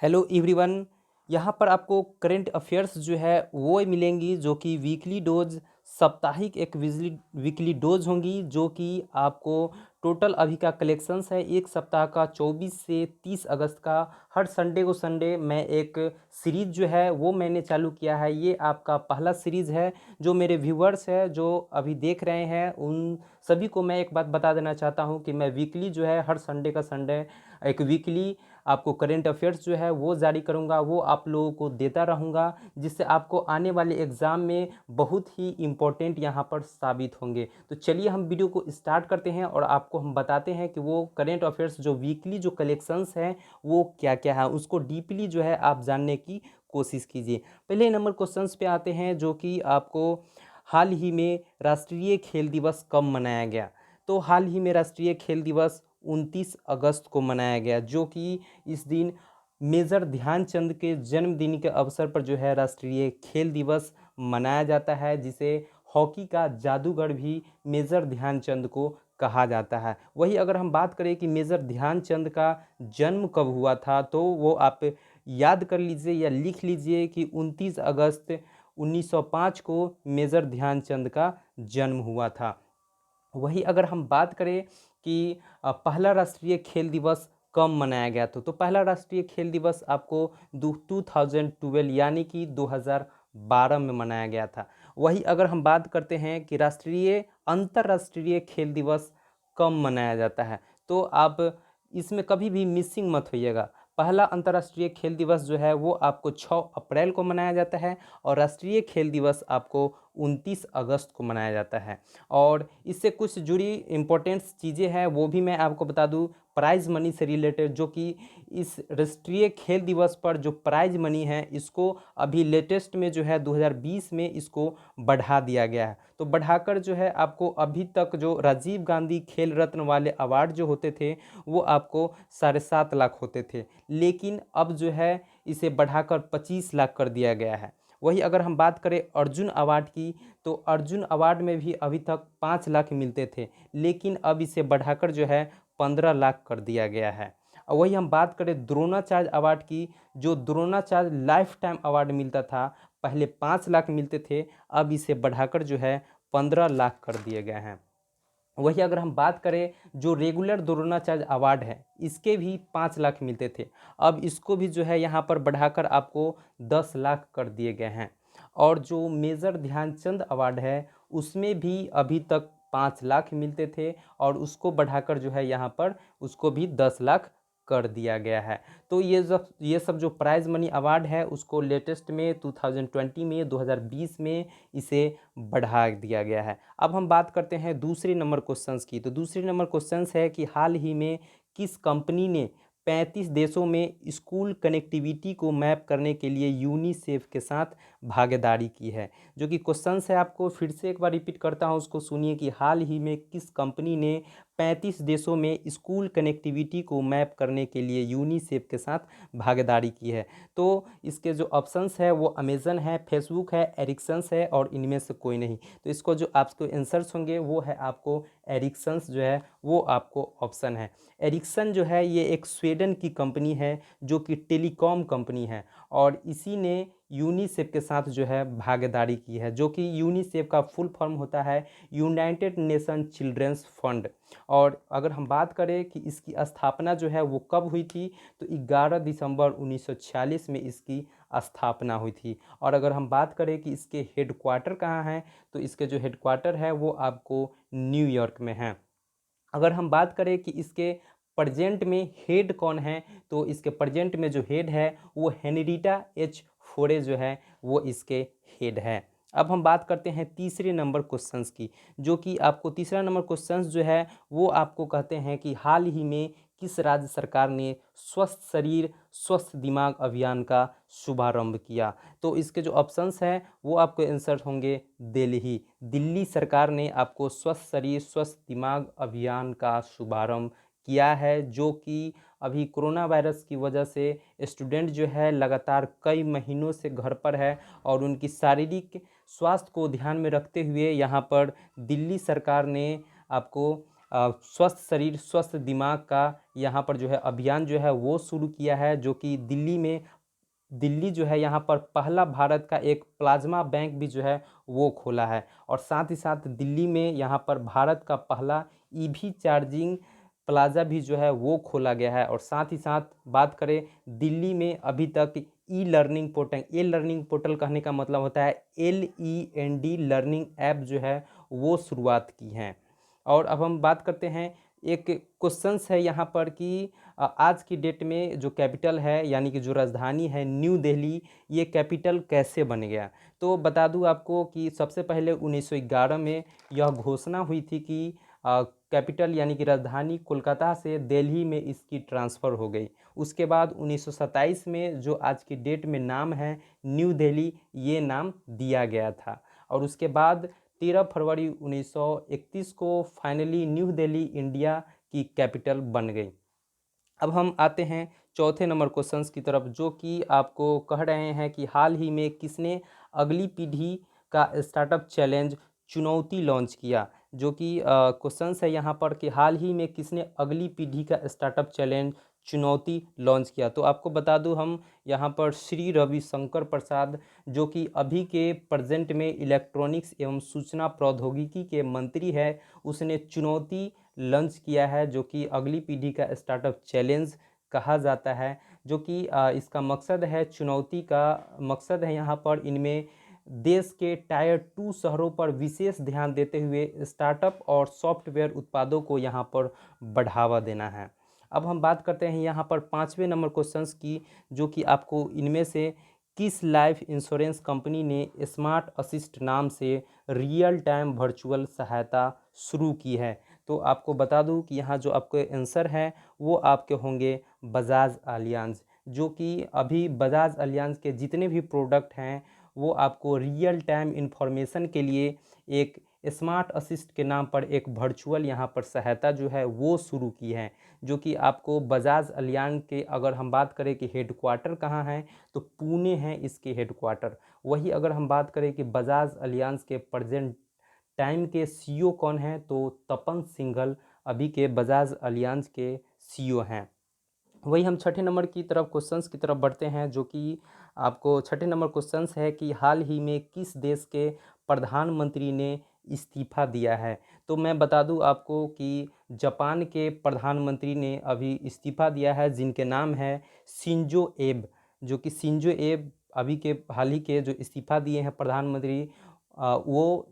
Hello everyone. यहाँ पर आपको करंट अफेयर्स जो है वो मिलेंगी जो कि वीकली डोज साप्ताहिक एक वीकली डोज होंगी जो कि आपको टोटल अभी का कलेक्शंस है एक सप्ताह का 24 से 30 अगस्त का। हर संडे को संडे मैं एक सीरीज़ जो है वो मैंने चालू किया है। ये आपका पहला सीरीज़ है। जो मेरे व्यूवर्स है जो अभी देख रहे हैं उन सभी को मैं एक बात बता देना चाहता हूँ कि मैं वीकली जो है हर संडे का संडे एक वीकली आपको करंट अफेयर्स जो है वो जारी करूंगा, वो आप लोगों को देता रहूंगा, जिससे आपको आने वाले एग्ज़ाम में बहुत ही इम्पोर्टेंट यहाँ पर साबित होंगे। तो चलिए हम वीडियो को स्टार्ट करते हैं और आपको हम बताते हैं कि वो करंट अफेयर्स जो वीकली जो कलेक्शंस हैं वो क्या क्या है, उसको डीपली जो है आप जानने की कोशिश कीजिए। पहले नंबर क्वेश्चंस पे आते हैं जो कि आपको हाल ही में राष्ट्रीय खेल दिवस कब मनाया गया। तो हाल ही में राष्ट्रीय खेल दिवस 29 अगस्त को मनाया गया, जो कि इस दिन मेजर ध्यानचंद के जन्मदिन के अवसर पर जो है राष्ट्रीय खेल दिवस मनाया जाता है, जिसे हॉकी का जादूगर भी मेजर ध्यानचंद को कहा जाता है। वही अगर हम बात करें कि मेजर ध्यानचंद का जन्म कब हुआ था, तो वो आप याद कर लीजिए या लिख लीजिए कि 29 अगस्त 1905 को मेजर ध्यानचंद का जन्म हुआ था। वही अगर हम बात करें कि पहला राष्ट्रीय खेल दिवस कब मनाया गया था, तो पहला राष्ट्रीय खेल दिवस आपको 2012 यानी कि 2012 में मनाया गया था। वही अगर हम बात करते हैं कि राष्ट्रीय अंतर्राष्ट्रीय खेल दिवस कब मनाया जाता है, तो आप इसमें कभी भी मिसिंग मत होइएगा। पहला अंतर्राष्ट्रीय खेल दिवस जो है वो आपको 6 अप्रैल को मनाया जाता है और राष्ट्रीय खेल दिवस आपको 29 अगस्त को मनाया जाता है। और इससे कुछ जुड़ी इम्पोर्टेंट्स चीज़ें हैं वो भी मैं आपको बता दूं। प्राइज़ मनी से रिलेटेड, जो कि इस राष्ट्रीय खेल दिवस पर जो प्राइज़ मनी है इसको अभी लेटेस्ट में जो है 2020 में इसको बढ़ा दिया गया है। तो बढ़ाकर जो है आपको अभी तक जो राजीव गांधी खेल रत्न वाले अवार्ड जो होते थे वो आपको 7.5 लाख होते थे, लेकिन अब जो है इसे बढ़ाकर 25 लाख कर दिया गया है। वही अगर हम बात करें अर्जुन अवार्ड की, तो अर्जुन अवार्ड में भी अभी तक 5 लाख मिलते थे, लेकिन अब इसे बढ़ाकर जो है 15 लाख कर दिया गया है। और वही हम बात करें द्रोणाचार्य अवार्ड की, जो द्रोणाचार्य लाइफ टाइम अवार्ड मिलता था, पहले 5 लाख मिलते थे, अब इसे बढ़ाकर जो है 15 लाख कर दिए गए हैं। वही अगर हम बात करें जो रेगुलर द्रोणाचार्य अवार्ड है, इसके भी 5 लाख मिलते थे, अब इसको भी जो है यहाँ पर बढ़ाकर आपको 10 लाख कर दिए गए हैं। और जो मेजर ध्यानचंद अवार्ड है उसमें भी अभी तक 5 लाख मिलते थे और उसको बढ़ाकर जो है यहाँ पर उसको भी 10 लाख कर दिया गया है। तो ये सब जो प्राइज़ मनी अवार्ड है उसको लेटेस्ट में 2020 में 2020 में इसे बढ़ा दिया गया है। अब हम बात करते हैं दूसरे नंबर क्वेश्चंस की। तो दूसरे नंबर क्वेश्चंस है कि हाल ही में किस कंपनी ने 35 देशों में स्कूल कनेक्टिविटी को मैप करने के लिए यूनिसेफ के साथ भागीदारी की है। जो कि क्वेश्चंस है, आपको फिर से एक बार रिपीट करता हूं, उसको सुनिए कि हाल ही में किस कंपनी ने 35 देशों में स्कूल कनेक्टिविटी को मैप करने के लिए यूनिसेफ के साथ भागीदारी की है। तो इसके जो ऑप्शंस है वो अमेजन है, फेसबुक है, एरिक्सन्स है और इनमें से कोई नहीं। तो इसको जो आपको आंसर्स होंगे वो है आपको एरिक्सन्स जो है वो आपको ऑप्शन है। एरिक्सन जो है ये एक स्वीडन की कंपनी है जो कि टेलीकॉम कंपनी है और इसी ने यूनिसेफ के साथ जो है भागीदारी की है, जो कि यूनिसेफ का फुल फॉर्म होता है यूनाइटेड नेशन चिल्ड्रंस फंड। और अगर हम बात करें कि इसकी स्थापना जो है वो कब हुई थी, तो 11 दिसंबर 1946 में इसकी स्थापना हुई थी। और अगर हम बात करें कि इसके हेडक्वार्टर कहाँ हैं, तो इसके जो हेडक्वार्टर है वो आपको न्यूयॉर्क में है। अगर हम बात करें कि इसके प्रेजेंट में हेड कौन है, तो इसके प्रेजेंट में जो हेड है वो हेनरीटा एच फोरे जो है वो इसके हेड है। अब हम बात करते हैं तीसरे नंबर क्वेश्चंस की, जो कि आपको तीसरा नंबर क्वेश्चंस जो है वो आपको कहते हैं कि हाल ही में किस राज्य सरकार ने स्वस्थ शरीर स्वस्थ दिमाग अभियान का शुभारंभ किया। तो इसके जो ऑप्शंस हैं वो आपको आंसर होंगे दिल्ली। दिल्ली सरकार ने आपको स्वस्थ शरीर स्वस्थ दिमाग अभियान का शुभारंभ किया है, जो कि अभी कोरोना वायरस की वजह से स्टूडेंट जो है लगातार कई महीनों से घर पर है और उनकी शारीरिक स्वास्थ्य को ध्यान में रखते हुए यहाँ पर दिल्ली सरकार ने आपको स्वस्थ शरीर स्वस्थ दिमाग का यहाँ पर जो है अभियान जो है वो शुरू किया है, जो कि दिल्ली जो है यहाँ पर पहला भारत का एक प्लाज्मा बैंक भी जो है वो खोला है। और साथ ही साथ दिल्ली में यहाँ पर भारत का पहला ईवी चार्जिंग प्लाजा भी जो है वो खोला गया है। और साथ ही साथ बात करें, दिल्ली में अभी तक ई लर्निंग पोर्टल कहने का मतलब होता है LEND लर्निंग ऐप जो है वो शुरुआत की हैं। और अब हम बात करते हैं, एक क्वेश्चंस है यहाँ पर कि आज की डेट में जो कैपिटल है यानी कि जो राजधानी है न्यू दिल्ली, ये कैपिटल कैसे बन गया। तो बता दूं आपको कि सबसे पहले 1911 में यह घोषणा हुई थी कि कैपिटल यानी कि राजधानी कोलकाता से दिल्ली में इसकी ट्रांसफ़र हो गई। उसके बाद 1927 में जो आज की डेट में नाम है न्यू दिल्ली, ये नाम दिया गया था। और उसके बाद 13 फरवरी 1931 को फाइनली न्यू दिल्ली इंडिया की कैपिटल बन गई। अब हम आते हैं चौथे नंबर क्वेश्चंस की तरफ, जो कि आपको कह रहे हैं कि हाल ही में किसने अगली पीढ़ी का स्टार्टअप चैलेंज चुनौती लॉन्च किया। जो कि क्वेश्चंस है यहाँ पर कि हाल ही में किसने अगली पीढ़ी का स्टार्टअप चैलेंज चुनौती लॉन्च किया। तो आपको बता दूं हम यहाँ पर श्री रविशंकर प्रसाद, जो कि अभी के प्रेजेंट में इलेक्ट्रॉनिक्स एवं सूचना प्रौद्योगिकी के मंत्री है, उसने चुनौती लॉन्च किया है, जो कि अगली पीढ़ी का स्टार्टअप चैलेंज कहा जाता है। जो कि इसका मकसद है, चुनौती का मकसद है यहाँ पर इनमें देश के टायर 2 शहरों पर विशेष ध्यान देते हुए स्टार्टअप और सॉफ्टवेयर उत्पादों को यहाँ पर बढ़ावा देना है। अब हम बात करते हैं यहाँ पर पाँचवें नंबर क्वेश्चंस की, जो कि आपको इनमें से किस लाइफ इंश्योरेंस कंपनी ने स्मार्ट असिस्ट नाम से रियल टाइम वर्चुअल सहायता शुरू की है। तो आपको बता दूं कि यहाँ जो आपके आंसर हैं वो आपके होंगे बजाज अलियांज। जो कि अभी बजाज अलियांज के जितने भी प्रोडक्ट हैं वो आपको रियल टाइम इंफॉर्मेशन के लिए एक स्मार्ट असिस्ट के नाम पर एक वर्चुअल यहाँ पर सहायता जो है वो शुरू की है। जो कि आपको बजाज अलियांज के, अगर हम बात करें कि हेडक्वार्टर कहाँ है, तो पुणे है इसके हेडक्वार्टर। वही अगर हम बात करें कि बजाज अलियांज के प्रेजेंट टाइम के CEO कौन है, तो तपन सिंघल अभी के बजाज अलियांज के CEO हैं। वही हम छठे नंबर की तरफ क्वेश्चंस की तरफ बढ़ते हैं, जो कि आपको छठे नंबर क्वेश्चंस है कि हाल ही में किस देश के प्रधानमंत्री ने इस्तीफा दिया है। तो मैं बता दूं आपको कि जापान के प्रधानमंत्री ने अभी इस्तीफा दिया है, जिनके नाम है शिंजो एब। जो कि शिंजो एब अभी के हाल ही के जो इस्तीफा दिए हैं प्रधानमंत्री, वो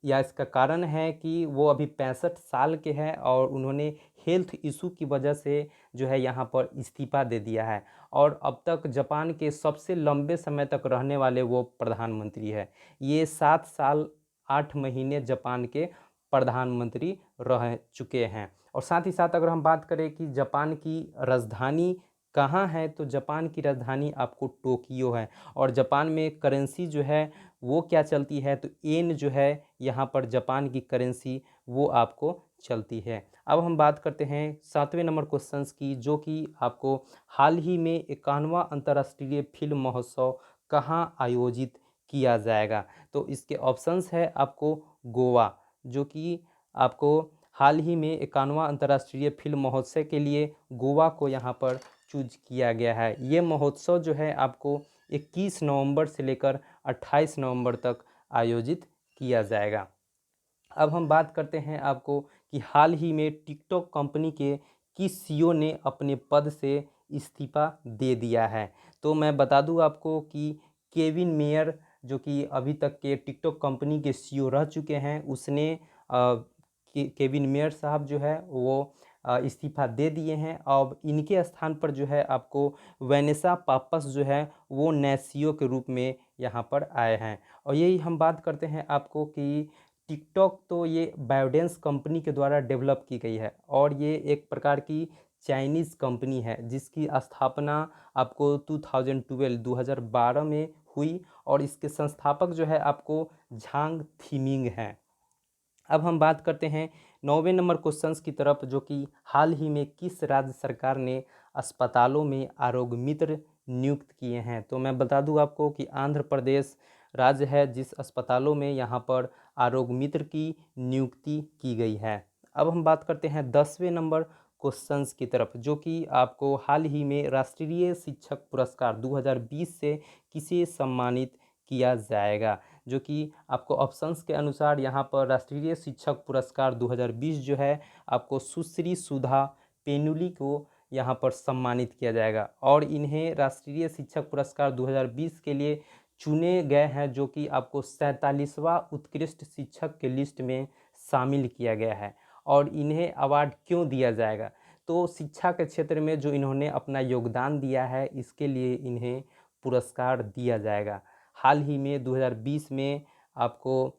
या इसका कारण है कि वो अभी 65 साल के हैं और उन्होंने हेल्थ इशू की वजह से जो है यहाँ पर इस्तीफा दे दिया है। और अब तक जापान के सबसे लंबे समय तक रहने वाले वो प्रधानमंत्री है। ये 7 साल 8 महीने जापान के प्रधानमंत्री रह चुके हैं। और साथ ही साथ अगर हम बात करें कि जापान की राजधानी कहाँ है, तो जापान की राजधानी आपको टोक्यो है। और जापान में करेंसी जो है वो क्या चलती है, तो येन जो है यहाँ पर जापान की करेंसी वो आपको चलती है। अब हम बात करते हैं 7वें नंबर क्वेश्चंस की, जो कि आपको हाल ही में 51वां अंतर्राष्ट्रीय फिल्म महोत्सव कहाँ आयोजित किया जाएगा। तो इसके ऑप्शंस है आपको गोवा, जो कि आपको हाल ही में 51वां अंतर्राष्ट्रीय फिल्म महोत्सव के लिए गोवा को यहाँ पर चूज किया गया है। ये महोत्सव जो है आपको 21 नवंबर से लेकर 28 नवंबर तक आयोजित किया जाएगा। अब हम बात करते हैं आपको कि हाल ही में टिकटॉक कंपनी के किस CEO ने अपने पद से इस्तीफा दे दिया है। तो मैं बता दूं आपको कि केविन मेयर, जो कि अभी तक के टिकटॉक कंपनी के CEO रह चुके हैं, उसने केविन मेयर साहब जो है वो इस्तीफा दे दिए हैं। अब इनके स्थान पर जो है आपको वेनेसा पापस जो है वो नए CEO के रूप में यहाँ पर आए हैं। और यही हम बात करते हैं आपको कि टिकटॉक तो ये बायोडेंस कंपनी के द्वारा डेवलप की गई है, और ये एक प्रकार की चाइनीज़ कंपनी है जिसकी स्थापना आपको 2012 में हुई। और इसके संस्थापक जो है आपको झांग थीमिंग हैं। अब हम बात करते हैं 9वें नंबर क्वेश्चंस की तरफ, जो कि हाल ही में किस राज्य सरकार ने अस्पतालों में आरोग्य मित्र नियुक्त किए हैं। तो मैं बता दूं आपको कि आंध्र प्रदेश राज्य है जिस अस्पतालों में यहाँ पर आरोग्य मित्र की नियुक्ति की गई है। अब हम बात करते हैं 10वें नंबर क्वेश्चंस की तरफ, जो कि आपको हाल ही में राष्ट्रीय शिक्षक पुरस्कार 2020 से किसे सम्मानित किया जाएगा। जो कि आपको ऑप्शंस के अनुसार यहाँ पर राष्ट्रीय शिक्षक पुरस्कार 2020 जो है आपको सुश्री सुधा पेनुली को यहाँ पर सम्मानित किया जाएगा। और इन्हें राष्ट्रीय शिक्षक पुरस्कार 2020 के लिए चुने गए हैं, जो कि आपको 47वां उत्कृष्ट शिक्षक के लिस्ट में शामिल किया गया है। और इन्हें अवार्ड क्यों दिया जाएगा, तो शिक्षा के क्षेत्र में जो इन्होंने अपना योगदान दिया है इसके लिए इन्हें पुरस्कार दिया जाएगा। हाल ही में 2020 में आपको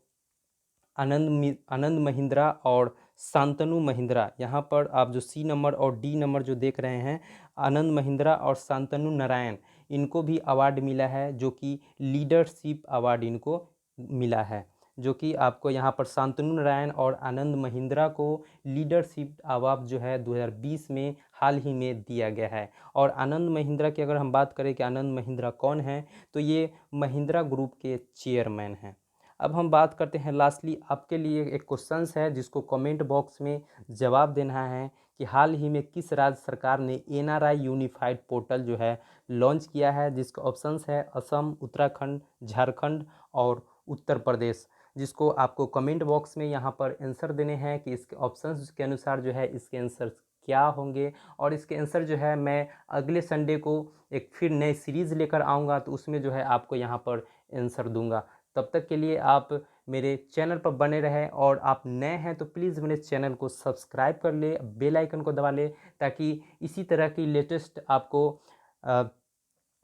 आनंद महिंद्रा और शांतनु महिंद्रा, यहाँ पर आप जो सी नंबर और डी नंबर जो देख रहे हैं, आनंद महिंद्रा और शांतनु नारायण, इनको भी अवार्ड मिला है, जो कि लीडरशिप अवार्ड इनको मिला है। जो कि आपको यहाँ पर शांतनु नारायण और आनंद महिंद्रा को लीडरशिप अवार्ड जो है 2020 में हाल ही में दिया गया है। और आनंद महिंद्रा की अगर हम बात करें कि आनंद महिंद्रा कौन है, तो ये महिंद्रा ग्रुप के चेयरमैन हैं। अब हम बात करते हैं लास्टली आपके लिए एक क्वेश्चंस है जिसको कमेंट बॉक्स में जवाब देना है कि हाल ही में किस राज्य सरकार ने एनआरआई यूनिफाइड पोर्टल जो है लॉन्च किया है, जिसका ऑप्शंस है असम, उत्तराखंड, झारखंड और उत्तर प्रदेश। जिसको आपको कमेंट बॉक्स में यहाँ पर आंसर देने हैं कि इसके ऑप्शंस के अनुसार जो है इसके आंसर क्या होंगे। और इसके आंसर जो है मैं अगले संडे को एक फिर नई सीरीज़ लेकर आऊँगा, तो उसमें जो है आपको यहाँ पर आंसर दूंगा। तब तक के लिए आप मेरे चैनल पर बने रहें, और आप नए हैं तो प्लीज़ मेरे चैनल को सब्सक्राइब कर ले, बेल आइकन को दबा ले, ताकि इसी तरह की लेटेस्ट आपको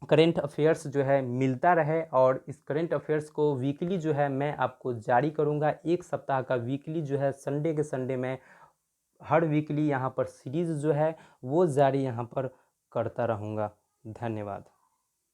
करेंट अफेयर्स जो है मिलता रहे। और इस करेंट अफेयर्स को वीकली जो है मैं आपको जारी करूंगा। एक सप्ताह का वीकली जो है संडे के संडे मैं हर वीकली यहाँ पर सीरीज़ जो है वो जारी यहाँ पर करता रहूँगा। धन्यवाद।